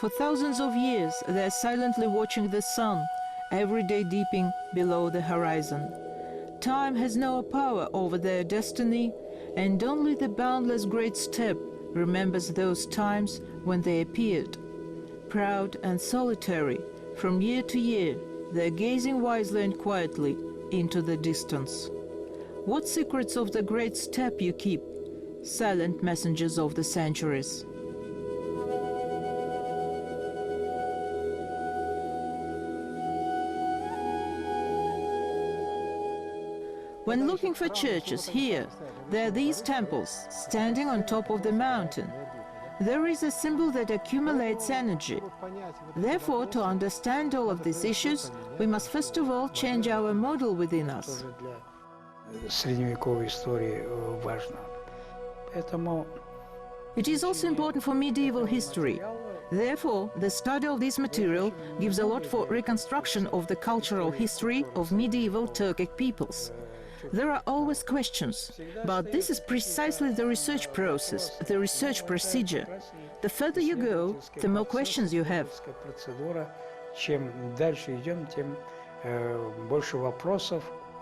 For thousands of years, they are silently watching the sun, every day deeping below the horizon. Time has no power over their destiny, and only the boundless great steppe remembers those times when they appeared. Proud and solitary, from year to year, they are gazing wisely and quietly into the distance. What secrets of the great steppe you keep, silent messengers of the centuries? When looking for churches here, there are these temples standing on top of the mountain. There is a symbol that accumulates energy. Therefore, to understand all of these issues, we must first of all change our model within us. It is also important for medieval history. Therefore, the study of this material gives a lot for reconstruction of the cultural history of medieval Turkic peoples. There are always questions, but this is precisely the research process, the research procedure. The further you go, the more questions you have.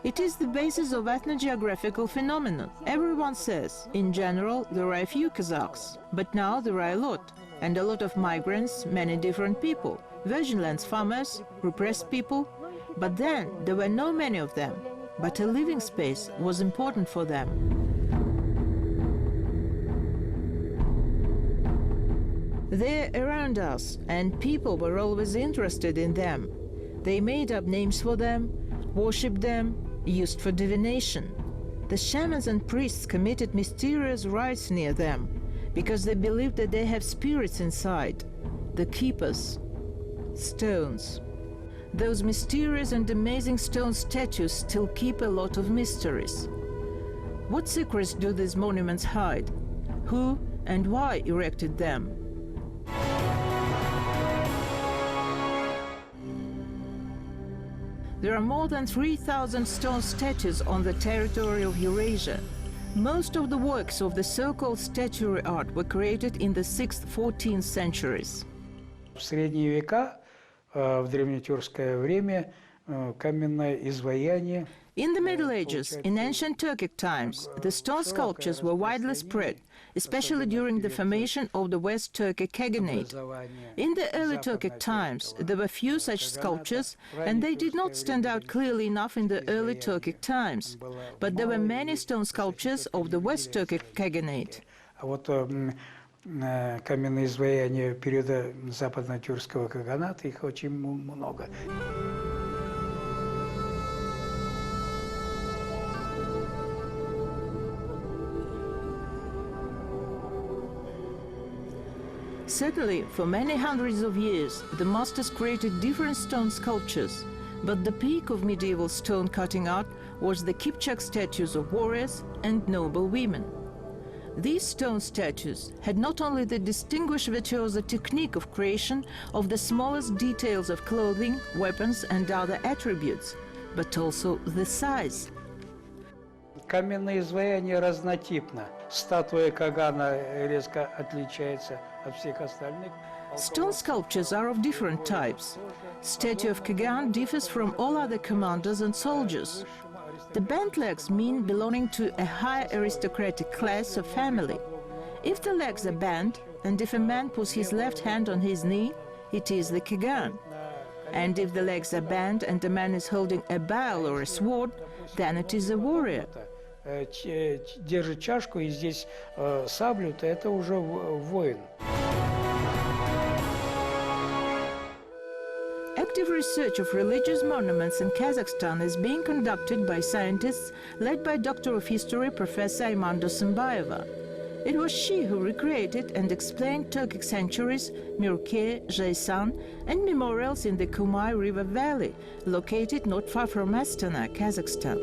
It is the basis of ethnogeographical phenomena. Everyone says, in general, there are a few Kazakhs, but now there are a lot, and a lot of migrants, many different people, virgin lands farmers, repressed people, but then there were no many of them. But a living space was important for them. They're around us, and people were always interested in them. They made up names for them, worshipped them, used for divination. The shamans and priests committed mysterious rites near them, because they believed that they have spirits inside, the keepers, stones. Those mysterious and amazing stone statues still keep a lot of mysteries. What secrets do these monuments hide? Who and why erected them? There are more than 3,000 stone statues on the territory of Eurasia. Most of the works of the so-called statuary art were created in the 6th, 14th centuries. В древнетюркское время каменное изваяние. In the Middle Ages, in ancient Turkic times, the stone sculptures were widely spread, especially during the formation of the West Turkic Khaganate. In the early Turkic times, there were few such sculptures, and they did not stand out clearly enough in the early Turkic times. But there were many stone sculptures of the West Turkic Khaganate. Каменные изваяния периода западно-тюркского каганата, их очень много. Certainly, for many hundreds of years, the masters created different stone sculptures, but the peak of medieval stone cutting art was the Kipchak statues of warriors and noble women. These stone statues had not only the distinguished virtuoso technique of creation of the smallest details of clothing, weapons and other attributes, but also the size. Каменное изваяние разнотипно. Статуя Кагана резко отличается от всех остальных. Stone sculptures are of different types. Statue of Kagan differs from all other commanders and soldiers. The bent legs mean belonging to a high aristocratic class or family. If the legs are bent, and if a man puts his left hand on his knee, it is the Kagan. And if the legs are bent and the man is holding a bow or a sword, then it is a warrior. Держит чашку и здесь саблю, то это уже воин. Active research of religious monuments in Kazakhstan is being conducted by scientists led by Doctor of History Professor Ayman Dosunbayeva. It was she who recreated and explained Turkic sanctuaries, Mirke, Jaysan, and memorials in the Kumai River Valley, located not far from Astana, Kazakhstan.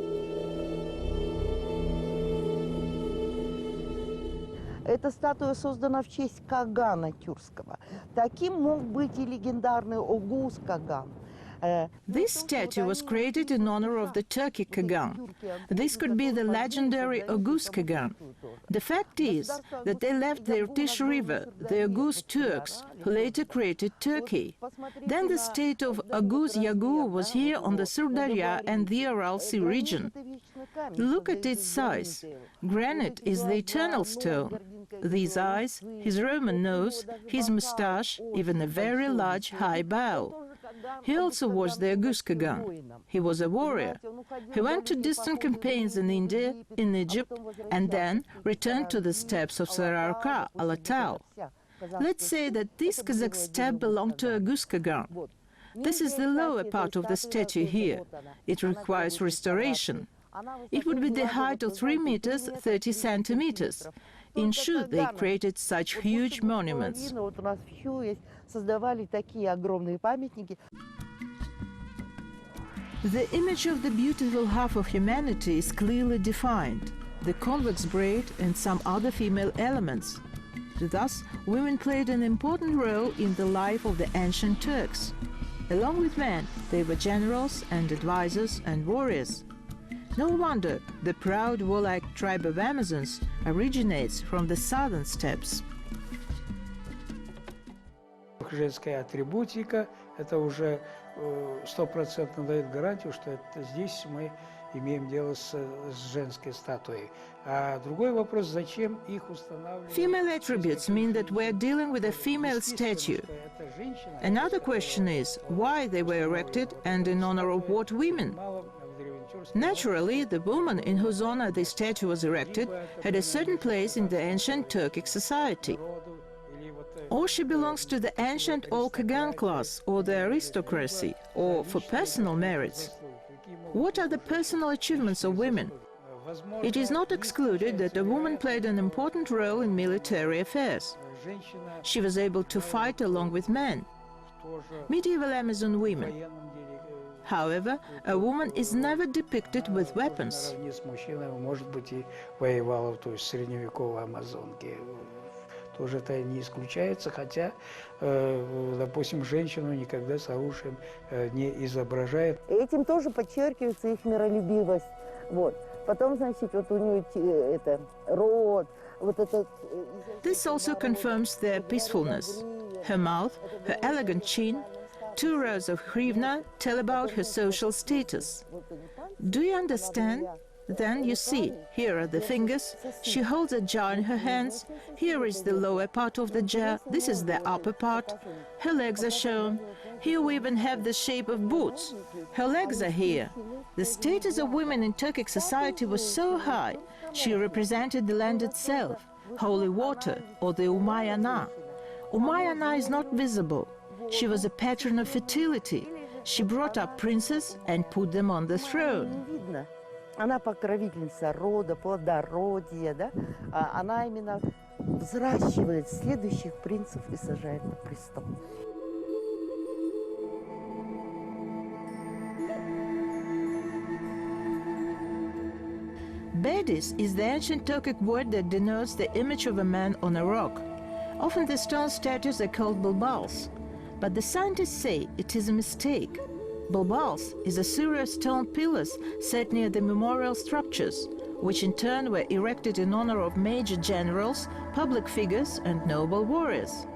Эта статуя создана в честь Кагана тюркского. Таким мог быть и легендарный Огуз Каган. This statue was created in honor of the Turkic Kagan. This could be the legendary Oghuz Kagan. The fact is that they left the Irtysh River, the Oghuz Turks, who later created Turkey. Then the state of Oghuz Yagu was here on the Sirdarya and the Aral Sea region. Look at its size. Granite is the eternal stone. These eyes, his Roman nose, his moustache, even a very large high bow. He also was the Oghuz Kagan. He was a warrior. He went to distant campaigns in India, in Egypt, and then returned to the steppes of Sararka, Alatau. Let's say that this Kazakh steppe belonged to Oghuz Kagan. This is the lower part of the statue here. It requires restoration. It would be the height of 3 meters 30 centimeters. In Shu, they created such huge monuments. The image of the beautiful half of humanity is clearly defined, the convex braid and some other female elements. Thus, women played an important role in the life of the ancient Turks. Along with men, they were generals and advisors and warriors. No wonder the proud warlike tribe of Amazons originates from the southern steppes. Женская атрибутика, это уже 100% дает гарантию, что это здесь мы имеем дело с женской статуей. А другой вопрос, зачем их устанавливать? Female attributes mean that we're dealing with a female statue. Another question is, why they were erected and in honor of what women? Naturally, the woman in whose honor the statue was erected had a certain place in the ancient Turkic society. Or she belongs to the ancient old Kagan class, or the aristocracy, or for personal merits. What are the personal achievements of women? It is not excluded that a woman played an important role in military affairs. She was able to fight along with men. Medieval Amazon women. However, a woman is never depicted with weapons. Тоже это не исключается, хотя, допустим, женщину никогда с оружием не изображает. Этим тоже подчеркивается их миролюбивость. Вот. Потом, значит, вот у нее это рот, вот этот. This also confirms their peacefulness. Her mouth, her elegant chin, 2 rows of hrivna tell about her social status. Do you understand? Then you see, here are the fingers, she holds a jar in her hands, here is the lower part of the jar, this is the upper part, her legs are shown, here we even have the shape of boots, her legs are here. The status of women in Turkic society was so high, she represented the land itself, holy water, or the Umayana. Umayana is not visible, she was a patron of fertility, she brought up princes and put them on the throne. Она покровительница рода, плодородия, да? Она именно взращивает следующих принцев и сажает на престол. Bedis is the ancient Turkic word that denotes the image of a man on a rock. Often the stone statues are called bulbals, but the scientists say it is a mistake. Bulbals is a series of stone pillars set near the memorial structures, which in turn were erected in honor of major generals, public figures and noble warriors.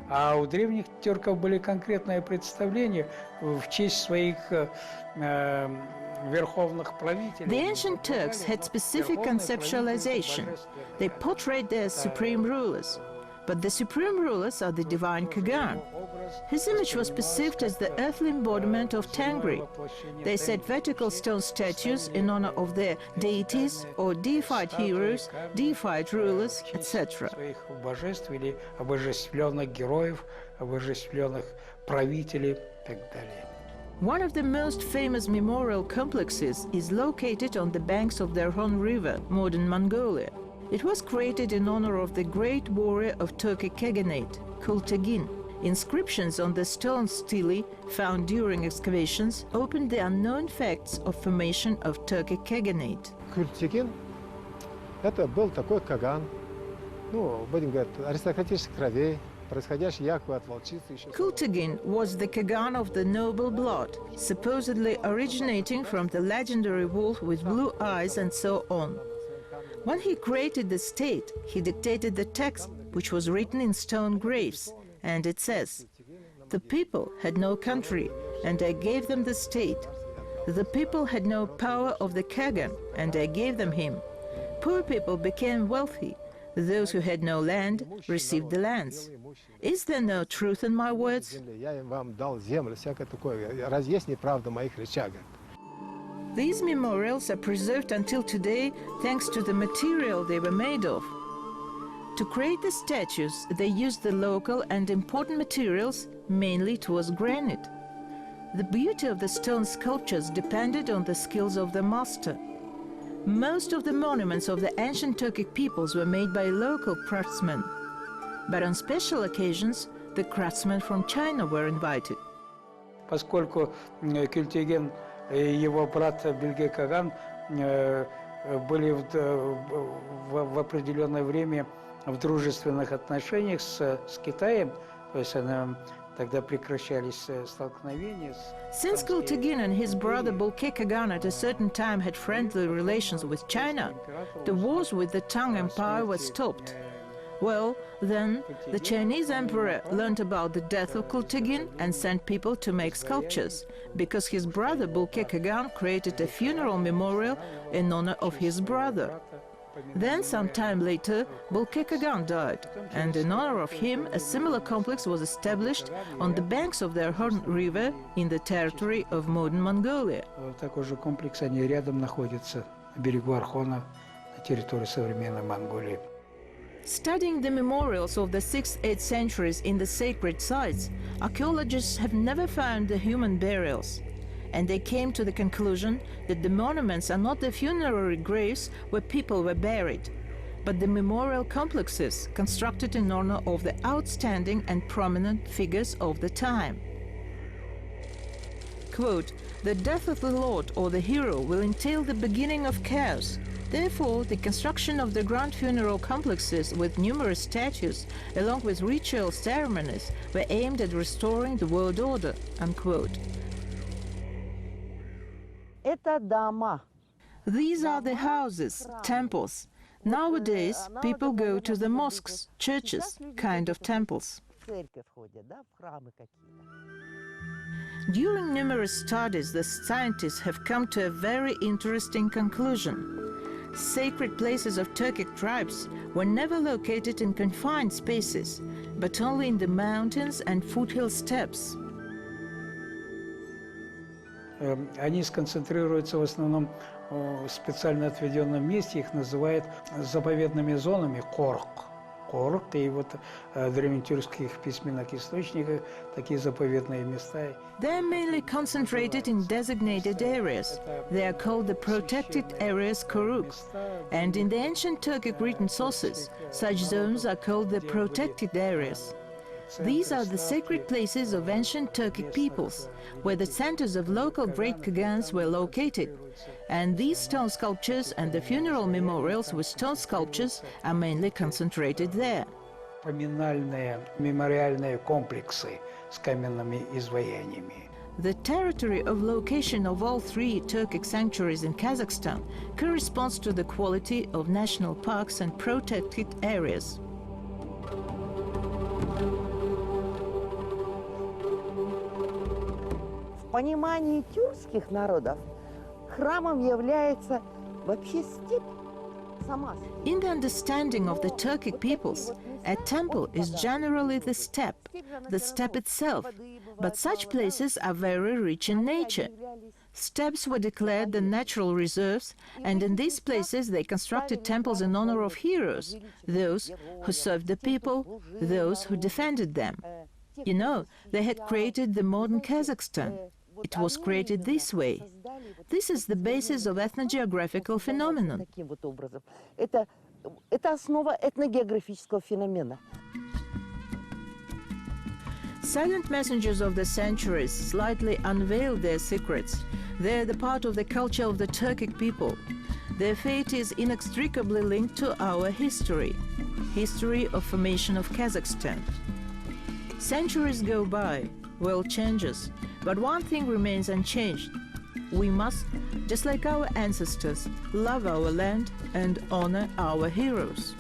А у древних тюрков были конкретные представления в честь своих верховных правителей. The ancient Turks had specific conceptualization. They portrayed their supreme rulers. But the supreme rulers are the divine Kagan. His image was perceived as the earthly embodiment of Tengri. They set vertical stone statues in honor of their deities or deified heroes, deified rulers, etc. One of the most famous memorial complexes is located on the banks of the Archeology River, modern Mongolia. It was created in honor of the great warrior of Turkic Khaganate, Kultagin. Inscriptions on the stone stelae found during excavations opened the unknown facts of formation of Turkic Khaganate. Kultagin – это был такой каган, ну, будем говорить, аристократических кровей, Kultugin was the Kagan of the noble blood, supposedly originating from the legendary wolf with blue eyes and so on. When he created the state, he dictated the text, which was written in stone graves, and it says, "The people had no country, and I gave them the state. The people had no power of the Kagan, and I gave them him. Poor people became wealthy. Those who had no land received the lands. Is there no truth in my words?" These memorials are preserved until today thanks to the material they were made of. To create the statues, they used the local and important materials, mainly it was granite. The beauty of the stone sculptures depended on the skills of the master. Most of the monuments of the ancient Turkic peoples were made by local craftsmen. But on special occasions, the craftsmen from China were invited. Поскольку Kultugin и его брат Белге Каган были в определенное время в дружественных отношениях с Китаем, то есть тогда прекращались столкновения. Since Kultugin and his brother Belge Kagan at a certain time had friendly relations with China, the wars with the Tang Empire were stopped. Well, then, the Chinese emperor learned about the death of Kultugin and sent people to make sculptures, because his brother Belge Kagan created a funeral memorial in honor of his brother. Then, some time later, Belge Kagan died, and in honor of him, a similar complex was established on the banks of the Archeology River in the territory of modern Mongolia. Такой же комплекс, они рядом находятся на берегу Архона, на территории современной Монголии. Studying the memorials of the 6th-8th centuries in the sacred sites, archaeologists have never found the human burials. And they came to the conclusion that the monuments are not the funerary graves where people were buried, but the memorial complexes constructed in honor of the outstanding and prominent figures of the time. Quote, "The death of the lord or the hero will entail the beginning of chaos. Therefore, the construction of the grand funeral complexes with numerous statues, along with ritual ceremonies, were aimed at restoring the world order." Unquote. Это дома. These are the houses, temples. Nowadays, people go to the mosques, churches, kind of temples. В церковь ходят, да, в храмы какие-то. During numerous studies, the scientists have come to a very interesting conclusion. Sacred places of Turkic tribes were never located in confined spaces, but only in the mountains and foothill steppes. Они сконцентрируются в основном в специально отведенном месте, их называют заповедными зонами корк. Корк, и вот в древнетюркских письменных источниках такие заповедные места. They are mainly concentrated in designated areas. They are called the protected areas koruk. And in the ancient Turkic written sources, such zones are called the protected areas. These are the sacred places of ancient Turkic peoples, where the centers of local great Kagans were located. And these stone sculptures and the funeral memorials with stone sculptures are mainly concentrated there. Поминальные, мемориальные комплексы с каменными изваяниями. The territory of location of all three Turkic sanctuaries in Kazakhstan corresponds to the quality of national parks and protected areas. В понимании тюркских народов храмом является вообще степь, сама степь. In the understanding of the Turkic peoples, a temple is generally the steppe itself, but such places are very rich in nature. Steppes were declared the natural reserves, and in these places they constructed temples in honor of heroes, those who served the people, those who defended them. You know, they had created the modern Kazakhstan. It was created this way. This is the basis of ethnogeographical phenomenon. Таким вот образом. Это основа этногеографического феномена. Silent messengers of the centuries slightly unveiled their secrets. They are the part of the culture of the Turkic people. Their fate is inextricably linked to our history of formation of Kazakhstan. Centuries go by, world changes, but one thing remains unchanged. We must, just like our ancestors, love our land and honor our heroes.